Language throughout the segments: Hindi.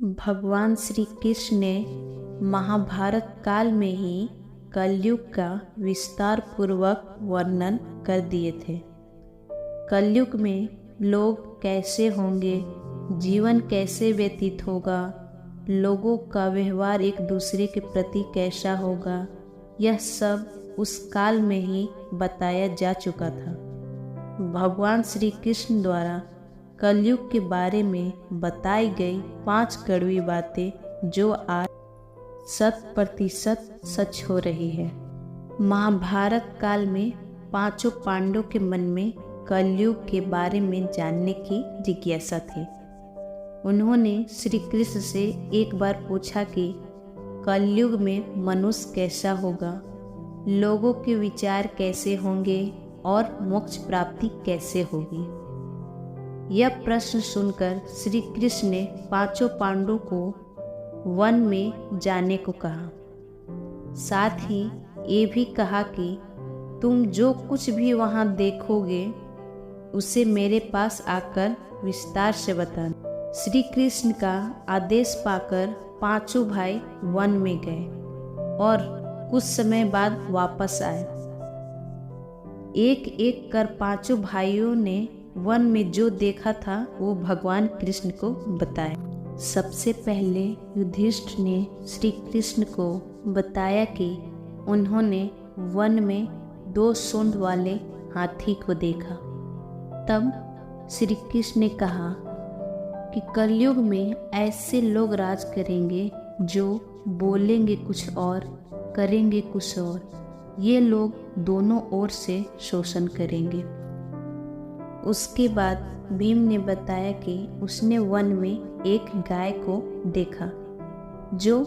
भगवान श्री कृष्ण ने महाभारत काल में ही कलयुग का विस्तार पूर्वक वर्णन कर दिए थे। कलयुग में लोग कैसे होंगे, जीवन कैसे व्यतीत होगा, लोगों का व्यवहार एक दूसरे के प्रति कैसा होगा, यह सब उस काल में ही बताया जा चुका था। भगवान श्री कृष्ण द्वारा कलयुग के बारे में बताई गई 5 कड़वी बातें जो आज 100% सच हो रही है। महाभारत काल में पांचों पांडवों के मन में कलयुग के बारे में जानने की जिज्ञासा थी। उन्होंने श्री कृष्ण से एक बार पूछा कि कलयुग में मनुष्य कैसा होगा, लोगों के विचार कैसे होंगे और मोक्ष प्राप्ति कैसे होगी। यह प्रश्न सुनकर श्री कृष्ण ने पांचों पांडवों को वन में जाने को कहा। साथ ही ये भी कहा कि तुम जो कुछ भी वहां देखोगे उसे मेरे पास आकर विस्तार से बताना। श्री कृष्ण का आदेश पाकर पांचों भाई वन में गए और कुछ समय बाद वापस आए। एक एक कर पांचों भाइयों ने वन में जो देखा था वो भगवान कृष्ण को बताया। सबसे पहले युधिष्ठिर ने श्री कृष्ण को बताया कि उन्होंने वन में 2 सूंड वाले हाथी को देखा। तब श्री कृष्ण ने कहा कि कलयुग में ऐसे लोग राज करेंगे जो बोलेंगे कुछ और करेंगे कुछ और। ये लोग दोनों ओर से शोषण करेंगे। उसके बाद भीम ने बताया कि उसने वन में एक गाय को देखा जो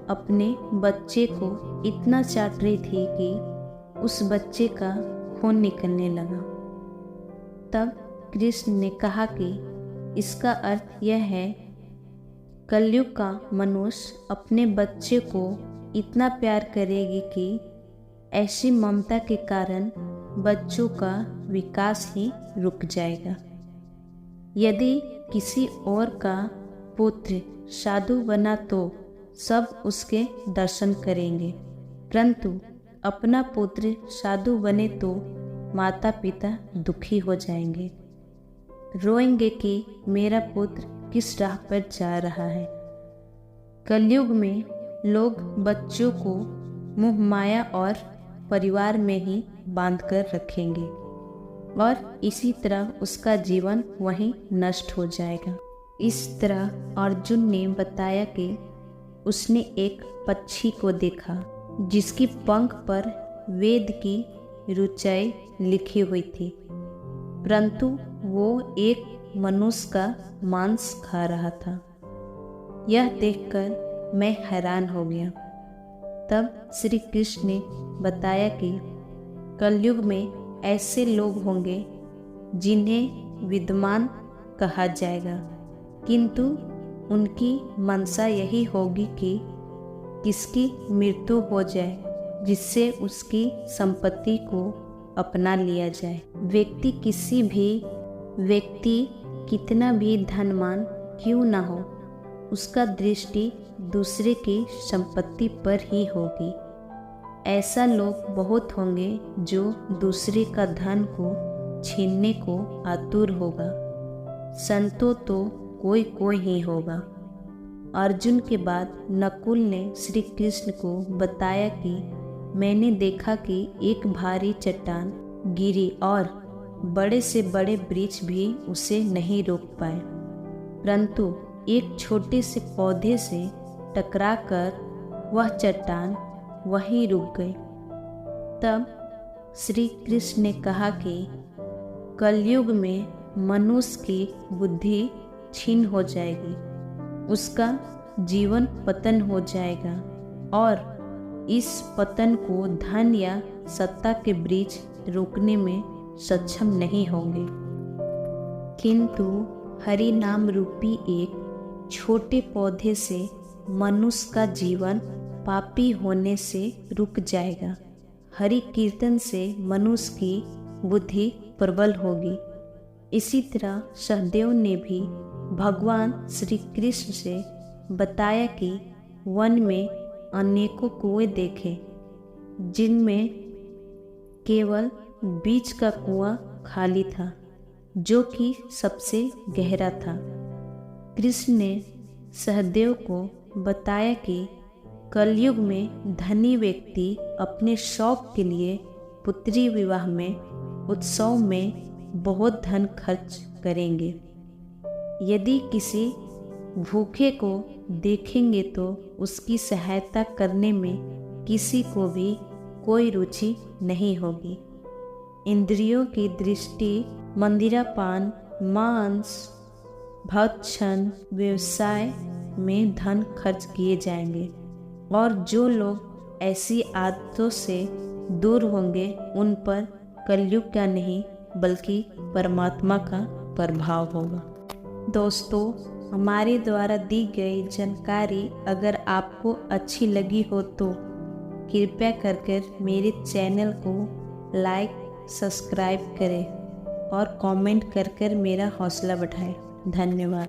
अपने बच्चे को इतना चाट रही थी कि उस बच्चे का खून निकलने लगा। तब कृष्ण ने कहा कि इसका अर्थ यह है, कलयुग का मनुष्य अपने बच्चे को इतना प्यार करेगी कि ऐसी ममता के कारण बच्चों का विकास ही रुक जाएगा। यदि किसी और का पुत्र साधु बना तो सब उसके दर्शन करेंगे, परंतु अपना पुत्र साधु बने तो माता पिता दुखी हो जाएंगे, रोएंगे कि मेरा पुत्र किस राह पर जा रहा है। कलयुग में लोग बच्चों को मोह माया और परिवार में ही बांधकर रखेंगे और इसी तरह उसका जीवन वहीं नष्ट हो जाएगा। इस तरह अर्जुन ने बताया कि उसने एक पक्षी को देखा जिसकी पंख पर वेद की ऋचाई लिखी हुई थी, परंतु वो एक मनुष्य का मांस खा रहा था। यह देखकर मैं हैरान हो गया। तब श्री कृष्ण ने बताया कि कलयुग में ऐसे लोग होंगे जिन्हें विद्वान कहा जाएगा, किंतु उनकी मंशा यही होगी कि किसकी मृत्यु हो जाए जिससे उसकी संपत्ति को अपना लिया जाए। व्यक्ति कितना भी धनवान क्यों ना हो, उसका दृष्टि दूसरे की संपत्ति पर ही होगी। ऐसा लोग बहुत होंगे जो दूसरे का धन को छीनने को आतुर होगा। संतों तो कोई कोई ही होगा। अर्जुन के बाद नकुल ने श्री कृष्ण को बताया कि मैंने देखा कि एक भारी चट्टान गिरी और बड़े से बड़े वृक्ष भी उसे नहीं रोक पाए, परंतु एक छोटे से पौधे से टकराकर वह चट्टान वहीं रुक गई। तब श्री कृष्ण ने कहा कि कलयुग में मनुष्य की बुद्धि क्षीण हो जाएगी, उसका जीवन पतन हो जाएगा और इस पतन को धन या सत्ता के वृक्ष रोकने में सक्षम नहीं होंगे, किंतु हरि नाम रूपी एक छोटे पौधे से मनुष्य का जीवन पापी होने से रुक जाएगा। हरि कीर्तन से मनुष्य की बुद्धि प्रबल होगी। इसी तरह सहदेव ने भी भगवान श्री कृष्ण से बताया कि वन में अनेकों कुएं देखे, जिनमें केवल बीच का कुआं खाली था, जो कि सबसे गहरा था। कृष्ण ने सहदेव को बताया कि कलयुग में धनी व्यक्ति अपने शौक के लिए पुत्री विवाह में, उत्सव में बहुत धन खर्च करेंगे। यदि किसी भूखे को देखेंगे तो उसकी सहायता करने में किसी को भी कोई रुचि नहीं होगी। इंद्रियों की दृष्टि मंदिरापान, मांस, भक्षण, व्यवसाय में धन खर्च किए जाएंगे, और जो लोग ऐसी आदतों से दूर होंगे उन पर कलयुग का नहीं बल्कि परमात्मा का प्रभाव होगा। दोस्तों, हमारे द्वारा दी गई जानकारी अगर आपको अच्छी लगी हो तो कृपया कर मेरे चैनल को लाइक, सब्सक्राइब करें और कमेंट कर मेरा हौसला बढ़ाएं। धन्यवाद।